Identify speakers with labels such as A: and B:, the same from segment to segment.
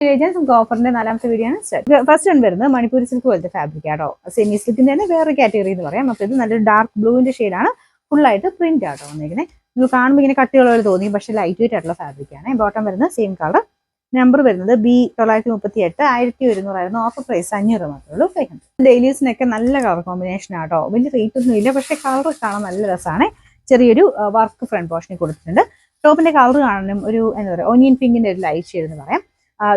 A: നമുക്ക് ഓഫറിന്റെ 4ാമത്തെ വീഡിയോ ആണ് first one വരുന്നത് മണിപ്പൂരി സിൽക്ക് പോലത്തെ ഫാബ്രിക് ആട്ടോ. സെമി സിൽക്കിന്റെ തന്നെ വേറെ കാറ്റഗറി എന്ന് പറയാം. അപ്പൊ ഇത് നല്ലൊരു ഡാർക്ക് ബ്ലൂവിന്റെ ഷെയ്ഡാണ്. ഫുള്ളായിട്ട് പ്രിന്റ് ആട്ടോ വന്നിരിക്കുന്നത്. നിങ്ങൾ കാണുമ്പോൾ ഇങ്ങനെ കട്ടിയുള്ള തോന്നി, പക്ഷേ ലൈറ്റ് വെയിറ്റ് ആയിട്ടുള്ള ഫാബ്രിക് ആണ്. ബോട്ടം വരുന്നത് സെയിം കളർ. നമ്പർ വരുന്നത് B938 1100 ഓഫർ പ്രൈസ് 500 മാത്രമേ ഉള്ളൂ. ഡെയിലി യൂസിനൊക്കെ നല്ല കളർ കോമ്പിനേഷൻ ആട്ടോ. വലിയ റേറ്റ് ഒന്നും ഇല്ല, പക്ഷേ കളർ കാണാൻ നല്ല രസമാണ്. ചെറിയൊരു വർക്ക് ഫ്രണ്ട് പോർഷനിൽ കൊടുത്തിട്ടുണ്ട്. ടോപ്പിന്റെ കളർ കാണാനും ഒരു എന്താ പറയുക ഓനിയൻ പിങ്കിന്റെ ഒരു ലൈറ്റ് ഷെയ്ഡ് എന്ന് പറയാം.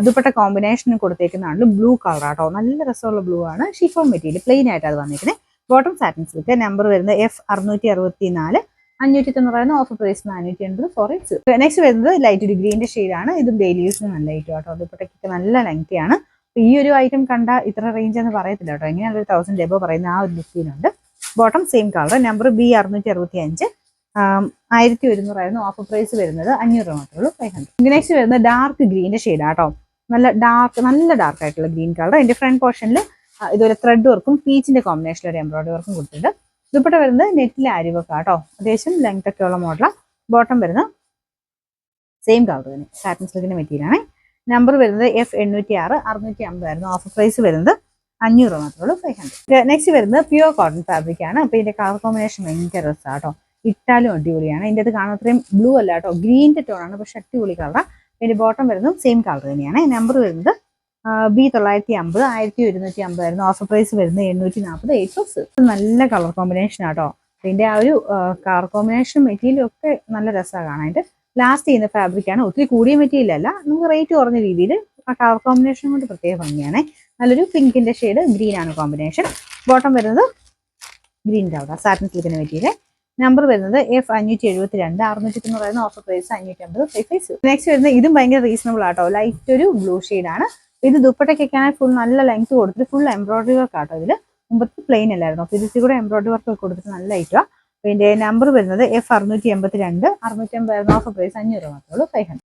A: ദുപ്പട്ട കോമ്പിനേഷനും കൊടുത്തേക്കുന്നതാണ് ബ്ലൂ കളർ ആട്ടോ. നല്ല രസമുള്ള ബ്ലൂ ആണ്. ഷിഫോൺ മെറ്റീരിയൽ പ്ലെയിൻ ആയിട്ട് അത് വന്നിരിക്കുന്നത്. Bottom satin silk. നമ്പർ വരുന്നത് F664 590 offer price 480 for its. Next വരുന്നത് ലൈറ്റ് ഒരു ഗ്രീന്റെ ഷെയ്ഡാണ്. ഇതും ഡെയിലി യൂസിന് നല്ല ഐറ്റം ആട്ടോ. ദുപ്പട്ടയ്ക്ക് നല്ല ലെങ്തി ആണ്. ഈ ഒരു ഐറ്റം കണ്ട ഇത്ര റേഞ്ച് എന്ന് പറയത്തില്ല കേട്ടോ. എങ്ങനെയാണ് 1000 എബോ പറയുന്ന ആ ഒരു ലുക്കിനുണ്ട്. Bottom same colour. Number B665 1100 offer price വരുന്നത് 500 മാത്രമേ ഉള്ളൂ. 500. നെക്സ്റ്റ് വരുന്നത് ഡാർക്ക് ഗ്രീന്റെ ഷെയ്ഡാട്ടോ. നല്ല ഡാർക്ക് ആയിട്ടുള്ള ഗ്രീൻ കളർ. അതിന്റെ ഫ്രണ്ട് പോർഷനിൽ ഇതുപോലെ ത്രെഡ് വർക്കും പീച്ചിന്റെ കോമ്പിനേഷനിൽ ഒരു എംബ്രോയിഡറി വർക്കും കൊടുത്തിട്ടുണ്ട്. ദുപ്പട്ട വരുന്നത് നെറ്റിൽ ആരി വർക്ക് ആട്ടോ. അത്യാവശ്യം ലെങ്ത് ഒക്കെ ഉള്ള മോഡലാണ്. ബോട്ടം വരുന്നത് സെയിം കളർ തന്നെ സാറ്റിൻ സിൽക്കിന്റെ മെറ്റീരിയൽ ആണ്. നമ്പർ വരുന്നത് F806 650 ഓഫർ പ്രൈസ് വരുന്നത് 500 മാത്രമേ ഉള്ളൂ. 500. നെക്സ്റ്റ് വരുന്നത് പ്യുവർ കോട്ടൺ ഫാബ്രിക് ആണ്. അപ്പൊ ഇതിന്റെ കളർ കോമ്പിനേഷൻ ഭയങ്കര രസമാട്ടോ. ഇട്ടാലും അടിപൊളിയാണ്. ഇതിന്റെ അത് കാണാൻ അത്രയും ബ്ലൂ അല്ല കേട്ടോ, ഗ്രീൻ്റെ ടോൺ ആണ്, പക്ഷെ അടിപൊളി കളറാണ്. ഇതിന്റെ ബോട്ടം വരുന്നത് സെയിം കളർ തന്നെയാണ്. നമ്പർ വരുന്നത് B950 1150 ഓഫർ പ്രൈസ് വരുന്നത് 840 8+. നല്ല കളർ കോമ്പിനേഷൻ ആട്ടോ. ഇതിന്റെ ആ ഒരു കളർ കോമ്പിനേഷൻ മെറ്റീരിയലും ഒക്കെ നല്ല രസമാണ് കാണാനായിട്ട്. ലാസ്റ്റ് ചെയ്യുന്ന ഫാബ്രിക് ആണ്. ഒത്തിരി കൂടിയ മെറ്റീരിയൽ അല്ല, നമുക്ക് റേറ്റ് കുറഞ്ഞ രീതിയിൽ ആ കളർ കോമ്പിനേഷൻ കൊണ്ട് പ്രത്യേക ഭംഗിയാണ്. നല്ലൊരു പിങ്കിന്റെ ഷെയ്ഡ് ഗ്രീൻ ആണ് കോമ്പിനേഷൻ. ബോട്ടം വരുന്നത് ഗ്രീൻ കളർ സാറ്റിൻ സിൽക്കിന്റെ മെറ്റീരിയൽ. നമ്പർ വരുന്നത് F572 690 ഓഫർ പ്രൈസ് 550. നെക്സ്റ്റ് വരുന്നത് ഇതും ഭയങ്കര റീസണബിൾ ആട്ടോ. ലൈറ്റ് ഒരു ബ്ലൂ ഷെയ്ഡാണ്. ഇത് ദുപ്പട്ടയ്ക്കൊക്കെയാണ് ഫുൾ നല്ല ലെങ്ത് കൊടുത്തിട്ട് ഫുൾ എംബ്രോയിഡറി വർക്ക് ആട്ടോ. ഇതിൽ മുമ്പത്തെ പ്ലെയിൻ അല്ലായിരുന്നു, അപ്പോൾ ഇതിൽ കൂടെ എംബ്രോയിഡറി വർക്ക് കൊടുത്തിട്ട് നല്ല ഐറ്റമാണ്. ഇതിന്റെ നമ്പർ വരുന്നത് F682 650 ഓഫർ പ്രൈസ് 500 മാത്രമേ ഉള്ളൂ. 500.